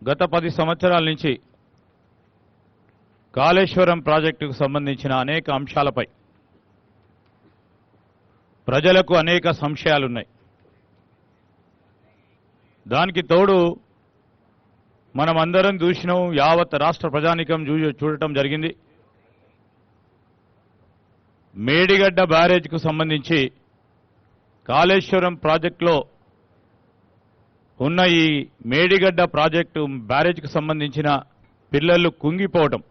గత 10 సంవత్సరాల నుంచి కాళేశ్వరం ప్రాజెక్టుకు సంబంధించిన అనేక అంశాలపై ప్రజలకు అనేక సంశయాలున్నాయి. దానికి తోడు మనమందరం చూసినాం, యావత్ రాష్ట్ర ప్రజానికం చూడటం జరిగింది. మేడిగడ్డ బ్యారేజ్కు సంబంధించి కాళేశ్వరం ప్రాజెక్టులో ఉన్న ఈ మేడిగడ్డ ప్రాజెక్టు బ్యారేజ్కు సంబంధించిన పిల్లలు కుంగిపోవటం,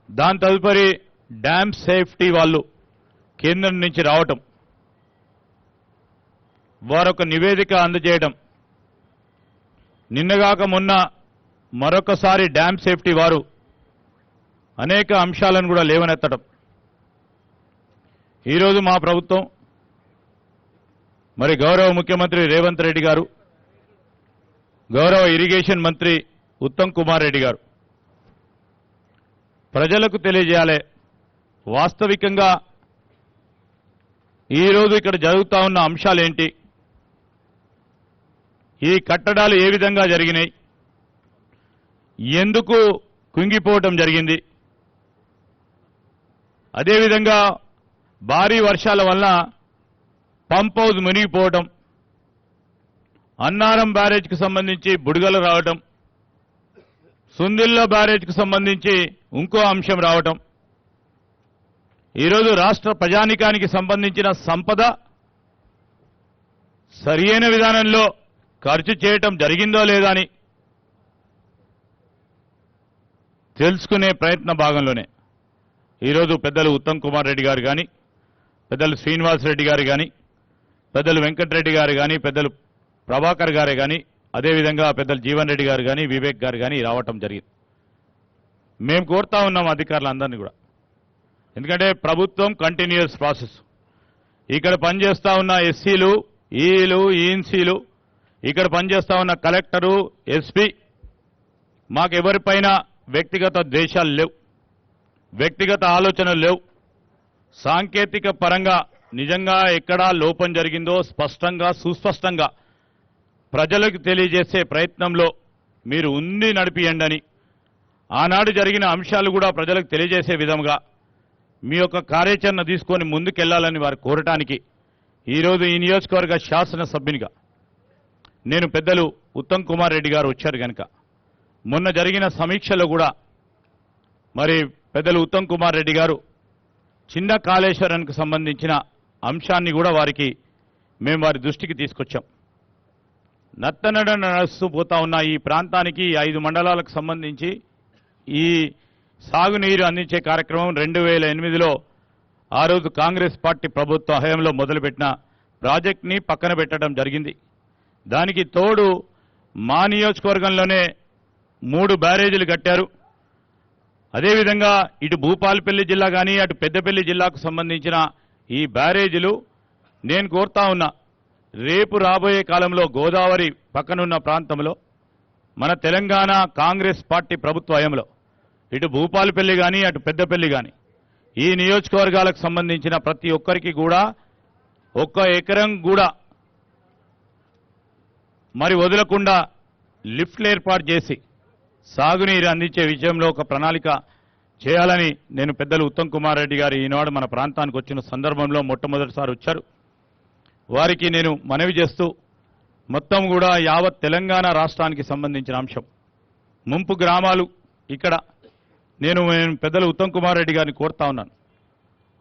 దాని తదుపరి డ్యామ్ సేఫ్టీ వాళ్ళు కేంద్రం నుంచి రావటం, వారొక నివేదిక అందజేయడం, నిన్నగాక మొన్న మరొకసారి డ్యామ్ సేఫ్టీ వారు అనేక అంశాలను కూడా లేవనెత్తడం. ఈరోజు మా ప్రభుత్వం, మరి గౌరవ ముఖ్యమంత్రి రేవంత్ రెడ్డి గారు, గౌరవ ఇరిగేషన్ మంత్రి ఉత్తమ్ కుమార్ రెడ్డి గారు ప్రజలకు తెలియజేయాలి, వాస్తవికంగా ఈరోజు ఇక్కడ జరుగుతూ ఉన్న అంశాలేంటి, ఈ కట్టడాలు ఏ విధంగా జరిగినాయి, ఎందుకు కుంగిపోవటం జరిగింది, అదేవిధంగా భారీ వర్షాల వల్ల పంప్ హౌస్ మునిగిపోవటం, అన్నారం బ్యారేజ్కి సంబంధించి బుడగలు రావటం, సుందిల్ల బ్యారేజ్కి సంబంధించి ఇంకో అంశం రావటం, ఈరోజు రాష్ట్ర ప్రజానికానికి సంబంధించిన సంపద సరియైన విధానంలో ఖర్చు చేయటం జరిగిందో లేదా అని తెలుసుకునే ప్రయత్న భాగంలోనే ఈరోజు పెద్దలు ఉత్తమ్ కుమార్ రెడ్డి గారు కానీ, పెద్దలు శ్రీనివాస్ రెడ్డి గారు కానీ, పెద్దలు వెంకటరెడ్డి గారు కానీ, పెద్దలు ప్రభాకర్ గారే కానీ, అదేవిధంగా పెద్దలు జీవన్ రెడ్డి గారు కానీ, వివేక్ గారు కానీ రావటం జరిగింది. మేము కోరుతా ఉన్నాం అధికారులందరినీ కూడా, ఎందుకంటే ప్రభుత్వం కంటిన్యూస్ ప్రాసెస్. ఇక్కడ పనిచేస్తా ఉన్న ఎస్సీలు, ఈలు, ఈఎన్సీలు, ఇక్కడ పనిచేస్తా ఉన్న కలెక్టరు, ఎస్పీ, మాకెవరిపైన వ్యక్తిగత ద్వేషాలు లేవు, వ్యక్తిగత ఆలోచనలు లేవు. సాంకేతిక పరంగా నిజంగా ఎక్కడా లోపం జరిగిందో స్పష్టంగా, సుస్పష్టంగా ప్రజలకు తెలియజేసే ప్రయత్నంలో మీరు ఉండి నడిపియండి అని, ఆనాడు జరిగిన అంశాలు కూడా ప్రజలకు తెలియజేసే విధంగా మీ యొక్క కార్యాచరణ తీసుకొని ముందుకెళ్లాలని వారు కోరటానికి ఈరోజు ఈ నియోజకవర్గ శాసనసభ్యునిగా నేను పెద్దలు ఉత్తమ్ కుమార్ రెడ్డి గారు వచ్చారు కనుక, మొన్న జరిగిన సమీక్షలో కూడా మరి పెద్దలు ఉత్తమ్ కుమార్ రెడ్డి గారు చిన్న కాళేశ్వరానికి సంబంధించిన అంశాన్ని కూడా మేము వారి దృష్టికి తీసుకొచ్చాం. నత్తనడ నడుస్తూ పోతా ఉన్న ఈ ప్రాంతానికి 5 మండలాలకు సంబంధించి ఈ సాగునీరు అందించే కార్యక్రమం 2008లో ఆ రోజు కాంగ్రెస్ పార్టీ ప్రభుత్వ హయాంలో మొదలుపెట్టిన ప్రాజెక్ట్ని పక్కన పెట్టడం జరిగింది. దానికి తోడు మా నియోజకవర్గంలోనే 3 బ్యారేజీలు కట్టారు. అదేవిధంగా ఇటు భూపాలపల్లి జిల్లా కానీ, అటు పెద్దపల్లి జిల్లాకు సంబంధించిన ఈ బ్యారేజీలు నేను కోరుతా ఉన్నా, రేపు రాబోయే కాలంలో గోదావరి పక్కనున్న ప్రాంతంలో మన తెలంగాణ కాంగ్రెస్ పార్టీ ప్రభుత్వ హయాంలో ఇటు భూపాలపల్లి కానీ, అటు పెద్దపల్లి కానీ ఈ నియోజకవర్గాలకు సంబంధించిన ప్రతి ఒక్కరికి కూడా 1 ఎకరం కూడా మరి వదలకుండా లిఫ్ట్లు ఏర్పాటు చేసి సాగునీరు అందించే విషయంలో ఒక ప్రణాళిక చేయాలని నేను పెద్దలు ఉత్తమ్ కుమార్ రెడ్డి గారు ఈనాడు మన ప్రాంతానికి వచ్చిన సందర్భంలో మొట్టమొదటిసారి వచ్చారు. వారికి నేను మనవి చేస్తూ, మొత్తం కూడా యావత్ తెలంగాణ రాష్ట్రానికి సంబంధించిన అంశం ముంపు గ్రామాలు. ఇక్కడ నేను పెద్దలు ఉత్తమ్ కుమార్ రెడ్డి గారిని కోరుతా ఉన్నాను,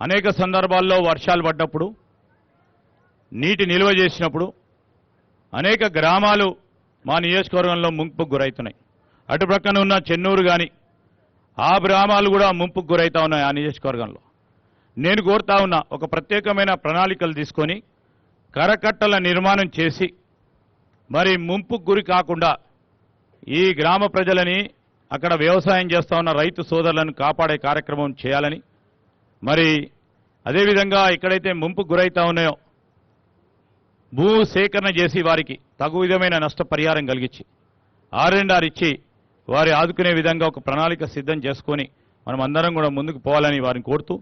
అనేక సందర్భాల్లో వర్షాలు పడ్డప్పుడు నీటి నిల్వ చేసినప్పుడు అనేక గ్రామాలు మా నియోజకవర్గంలో ముంపుకు గురవుతున్నాయి. అటు ప్రక్కన ఉన్న చెన్నూరు కానీ ఆ గ్రామాలు కూడా ముంపుకు గురవుతా ఉన్నాయి. ఆ నియోజకవర్గంలో నేను కోరుతా ఉన్నా, ఒక ప్రత్యేకమైన ప్రణాళికలు తీసుకొని కరకట్టల నిర్మాణం చేసి మరి ముంపుకు గురి కాకుండా ఈ గ్రామ ప్రజలని, అక్కడ వ్యవసాయం చేస్తా ఉన్న రైతు సోదరులను కాపాడే కార్యక్రమం చేయాలని, మరి అదేవిధంగా ఎక్కడైతే ముంపుకు గురవుతా ఉన్నాయో భూ సేకరణ చేసి వారికి తగు విధమైన నష్టపరిహారం కలిగించి R&R ఇచ్చి వారి ఆదుకునే విధంగా ఒక ప్రణాళిక సిద్ధం చేసుకొని మనం అందరం కూడా ముందుకు పోవాలని వారిని కోరుతూ,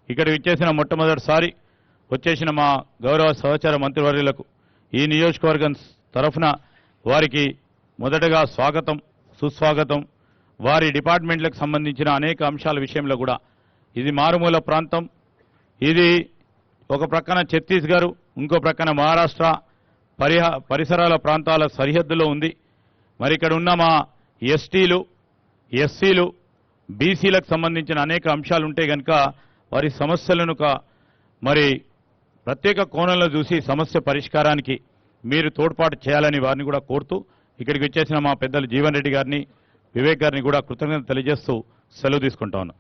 ఇక్కడ విచ్చేసిన మొట్టమొదటిసారి వచ్చేసిన మా గౌరవ సహచర మంత్రివర్యులకు ఈ నియోజకవర్గం తరఫున వారికి మొదటగా స్వాగతం సుస్వాగతం. వారి డిపార్ట్మెంట్లకు సంబంధించిన అనేక అంశాల విషయంలో కూడా ఇది మారుమూల ప్రాంతం, ఇది ఒక ప్రక్కన ఛత్తీస్గఢ్, ఇంకో ప్రక్కన మహారాష్ట్ర పరిసరాల ప్రాంతాల సరిహద్దులో ఉంది. మరి ఇక్కడ ఉన్న మా ఎస్టీలు, ఎస్సీలు, బీసీలకు సంబంధించిన అనేక అంశాలు ఉంటే కనుక వారి సమస్యలను మరి ప్రత్యేక కోణంలో చూసి సమస్య పరిష్కారానికి మీరు తోడ్పాటు చేయాలని వారిని కూడా కోరుతూ ఇక్కడికి వచ్చేసిన మా పెద్దలు జీవన్ రెడ్డి గారిని, వివేక్ గారిని కూడా కృతజ్ఞతలు తెలియజేస్తూ సెలవు తీసుకుంటా ఉన్నాను.